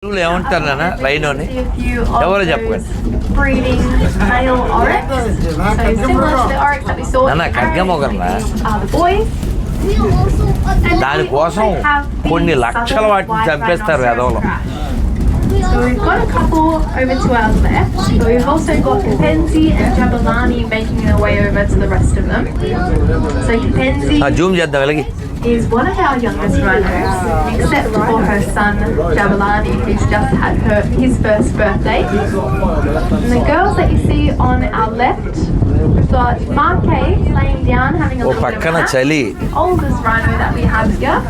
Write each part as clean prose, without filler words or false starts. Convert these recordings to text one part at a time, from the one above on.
జంతువులు ఏమంటారు నాన్న రైనోని? ఎవరో చెప్పండి. Breeding male oryx. So similar to the oryx that we saw. నాన్న ఖడ్గమొగర్నా? Are the boys. దానికోసం కొన్ని లక్షల వాటిని చంపేస్తారు వేదవలో. So we've got a couple over to our left, but we've also got Kepenzi and Jabulani making their way over to the rest of them. So Kepenzi Zoom చేద్దాం వెలగి. is one of our youngest rhinos, except for her son Jabulani, who's just had his first birthday. And the girls that you see on our left, we've got Marquet laying down having a little bit of a nap, the oldest rhino that we have here.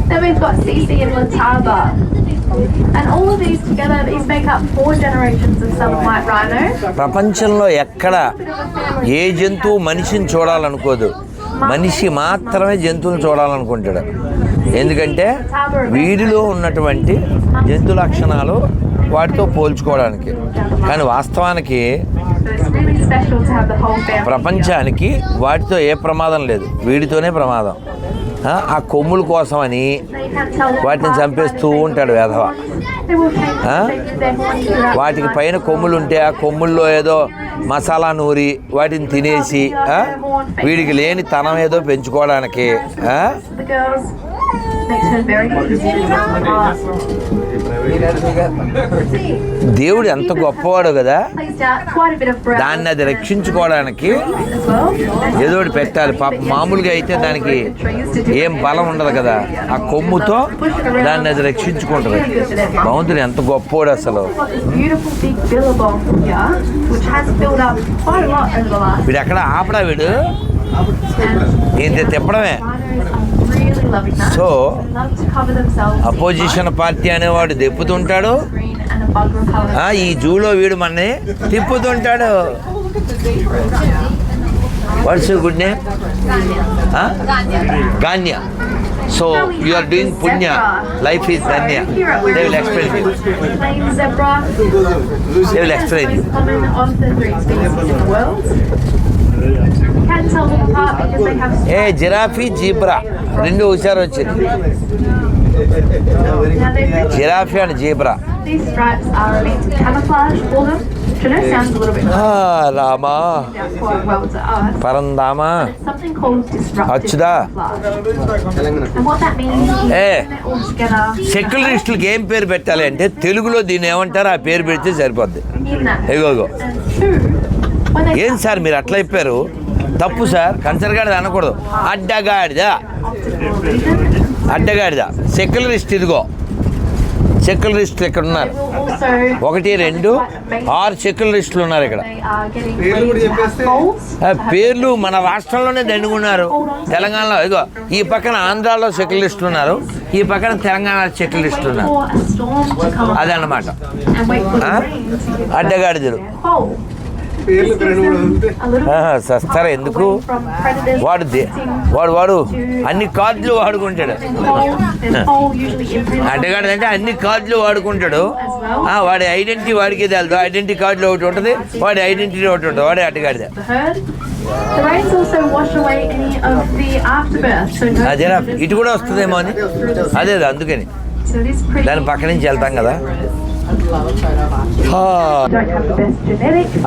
Then we've got Cece and Lataba. And all of these together, these make up 4 generations of southern white rhino. ప్రపంచంలో ఎక్కడ ఏ జంతువు మనిషిని చూడాలనుకోదు, మనిషి మాత్రమే జంతువుని చూడాలనుకుంటాడు. ఎందుకంటే వీడిలో ఉన్నటువంటి జంతు లక్షణాలు వాటితో పోల్చుకోవడానికి. కానీ వాస్తవానికి ప్రపంచానికి వాటితో ఏ ప్రమాదం లేదు, వీడితోనే ప్రమాదం. ఆ కొమ్ముల కోసమని వాటిని చంపేస్తూ ఉంటాడు వేధవ. వాటికి పైన కొమ్ములు ఉంటే ఆ కొమ్ముల్లో ఏదో మసాలా నూరి వాటిని తినేసి వీడికి లేని తనం ఏదో పెంచుకోవడానికి. దేవుడు ఎంత గొప్పవాడు కదా, దాన్ని అది రక్షించుకోవడానికి ఏదో ఒకటి పెట్టాలి. పాప మామూలుగా అయితే దానికి ఏం బలం ఉండదు కదా, ఆ కొమ్ముతో దాన్ని అది రక్షించుకుంటుంది. భగవంతుడు ఎంత గొప్పవాడు అసలు. వీడు ఎక్కడ ఆపడా, వీడు ఇంత తిప్పడమే. సో అపోజిషన్ పార్టీ అనేవాడు దెప్పుతుంటాడు, ఈ జూలో వీడు మనని తిప్పుతుంటాడు. What's your good name? గాన్య. So you are doing punya, life is dhanya. They will explain you. They will explain you. ఏ జిరాఫీ జీబ్రా రెండు హుషారు వచ్చింది. Giraffe and zebra. Rama Parandhama Achyuta. సెక్యులరిస్టులకి ఏం పేరు పెట్టాలి అంటే తెలుగులో దీన్ని ఏమంటారు, ఆ పేరు పెడితే సరిపోద్ది. ఎగోగో ఏం సార్ మీరు అట్లా చెప్పారు, తప్పు సార్. కన్సర్గాడిద అనకూడదు, అడ్డగాడిదా. అడ్డగాడిదా సెక్యులరిస్ట్. ఇదిగో సెక్యులరిస్టులు ఇక్కడ ఉన్నారు, 1, 2, 6 సెక్యులరిస్టులు ఉన్నారు ఇక్కడ. పేర్లు మన రాష్ట్రంలోనే దండుకున్నారు. తెలంగాణలో ఇదిగో ఈ పక్కన ఆంధ్రాలో సెక్యులరిస్టులు ఉన్నారు, ఈ పక్కన తెలంగాణ సెక్యులరిస్టులు ఉన్నారు. అదన్నమాట అడ్డగాడిదలు. సస్తారా ఎందుకు, వాడు వాడు అన్ని కార్డులు వాడుకుంటాడు. అడ్డగాడిదంటే అన్ని కార్డులు వాడుకుంటాడు. వాడి ఐడెంటిటీ వాడికి తెలుదు. ఐడెంటిటీ కార్డులో ఒకటి ఉంటుంది, వాడి ఐడెంటిటీ ఒకటి ఉంటుంది. వాడే అడ్డగాడిద. అదేనా ఇటు కూడా వస్తుందేమో అని, అదే అందుకని దాని పక్క నుంచి వెళ్తాం కదా.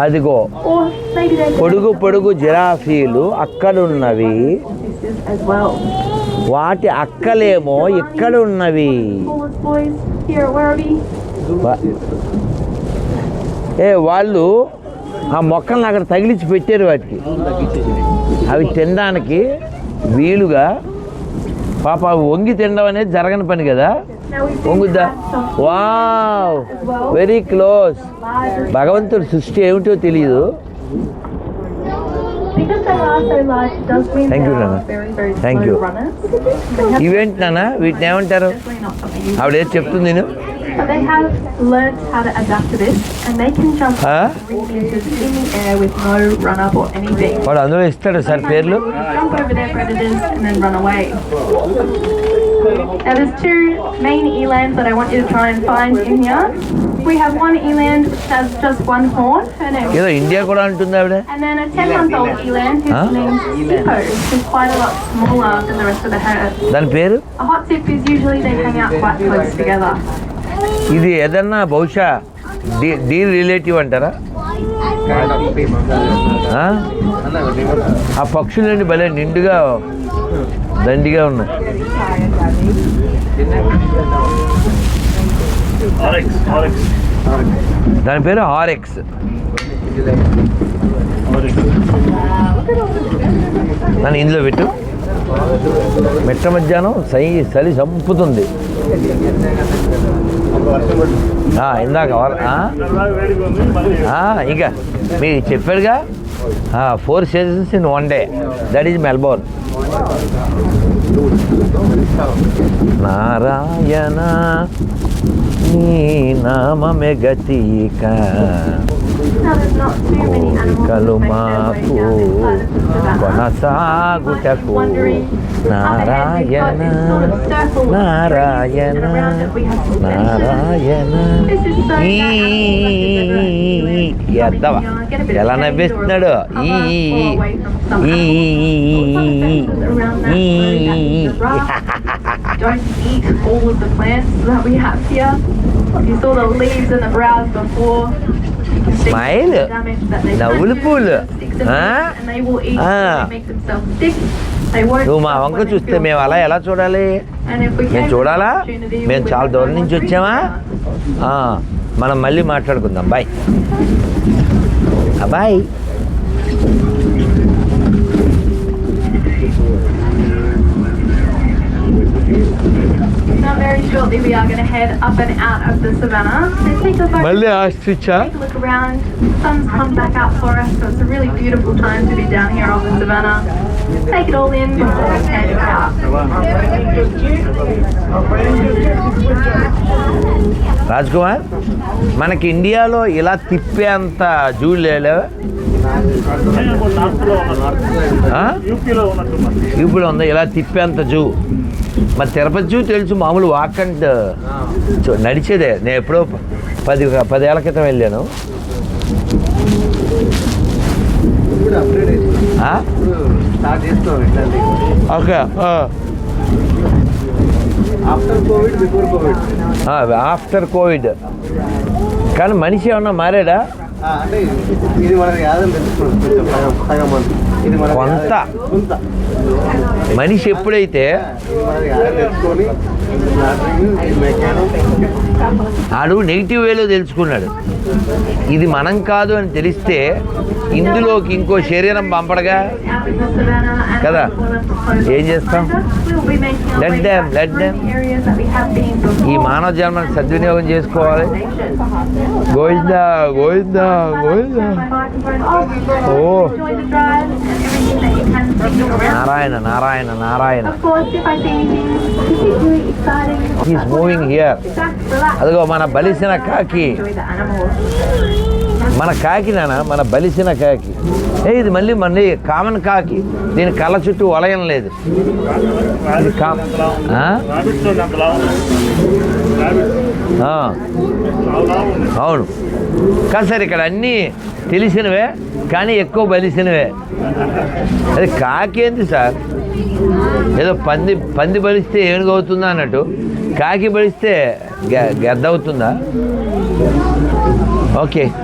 అదిగో పొడుగు జిరాఫీలు అక్కడున్నవి, వాటి అక్కలేమో ఇక్కడ ఉన్నవి. వాళ్ళు ఆ మొక్కలను అక్కడ తగిలించి పెట్టారు వాటికి, అవి తినడానికి వీలుగా. పాప వంగి తినడం అనేది జరగని పని కదా, వంగుద్దా. Wow, very close. భగవంతుడి సృష్టి ఏమిటో తెలియదు. థ్యాంక్ యూ నాన్న, థ్యాంక్ యూ. ఇవేంటి నాన్న, వీటిని ఏమంటారు? ఆవిడేది చెప్తుంది నేను. But they have learned how to adapt to this, and they can jump 3 meters in the air with no run-up or anything. వాడు అందులో ఇస్తాడు సార్ పేర్లు. Jump over their predators and then run away. Now there's 2 main elands that I want you to try and find in here. We have one eland which has just 1 horn. Her name is ఏదో India కూడా అంటుంది ఆవిడ. And then a 10-month-old eland whose name is Sippo, who's quite a lot smaller than the rest of the herd. దాని పేరు? A hot sip is usually they hang out quite close together. ఇది ఏదన్నా బహుశా Deere relative అంటారా? ఆ పక్షులన్నీ భలే నిండుగా దండిగా ఉన్నాయి. దాని పేరు ఆర్ఎక్స్. నన్ను ఇందులో పెట్టు. మెట్ట మధ్యాహ్నం చలి చంపుతుంది. ఇందాక ఇంకా మీరు చెప్పాడుగా 4 seasons in 1 day. That is Melbourne. Narayana నీ నామమే గతిక కోరికలు మాకు కొనసాగుటకు నారాయణ నారాయణ నారాయణ. ఎద్దవా ఎలా నవ్వేస్తున్నాడు. Don't eat all of the plants that we have here. You saw the leaves and the browse before. Smile. నవ్వులు పూలు. నువ్వు మా వంక చూస్తే మేము అలా ఎలా చూడాలి? మేము చూడాలా? మేము చాలా దూరం నుంచి వచ్చామా? మనం మళ్ళీ మాట్లాడుకుందాం. Bye bye. Now very shortly we are going to head up and out of the savannah. So take a look around. The sun's come back out for us, so it's a really beautiful time to be down here on the savannah. Take it all in before we head out. Raj Kumar, మనకి ఇండియాలో ఇలా తిప్పేంత zoo లేవా? యూపీలో ఉందా ఇలా తిప్పేంత zoo? మరి Tirupati zoo తెలుసు, మామూలు వాక్ అండ్ నడిచేదే. నేను ఎప్పుడో 10 ఏళ్ల క్రితం వెళ్ళాను. ఓకే. After Covid. కానీ మనిషి ఏమన్నా మారాడా? కొంత మనిషి ఎప్పుడైతే ఆడు నెగిటివ్ వేలో తెలుసుకున్నాడు, ఇది మనం కాదు అని తెలిస్తే ఇందులోకి ఇంకో శరీరం పంపడగా కదా. ఏం చేస్తాం? లెట్ దెమ్ ఈ మానవ జన్మని సద్వినియోగం చేసుకోవాలి. గోవిందా గోవిందా గోవిందా. ఓ Narayana Narayana Narayana. He's moving here. అదిగో మన బలిసిన కాకి. మన కాకి నాన్న, మన బలిసిన కాకి. ఇది మళ్ళీ కామన్ కాకి. దీని కళ్ళ చుట్టూ వలయం లేదు. ఇది అవును కాదు సార్, ఇక్కడ అన్నీ తెలిసినవే కానీ ఎక్కువ బలిసినవే. అది కాకేంది సార్? ఏదో పంది బలిస్తే ఏనుగు అవుతుందా అన్నట్టు, కాకి బలిస్తే గెద్ద అవుతుందా? ఓకే.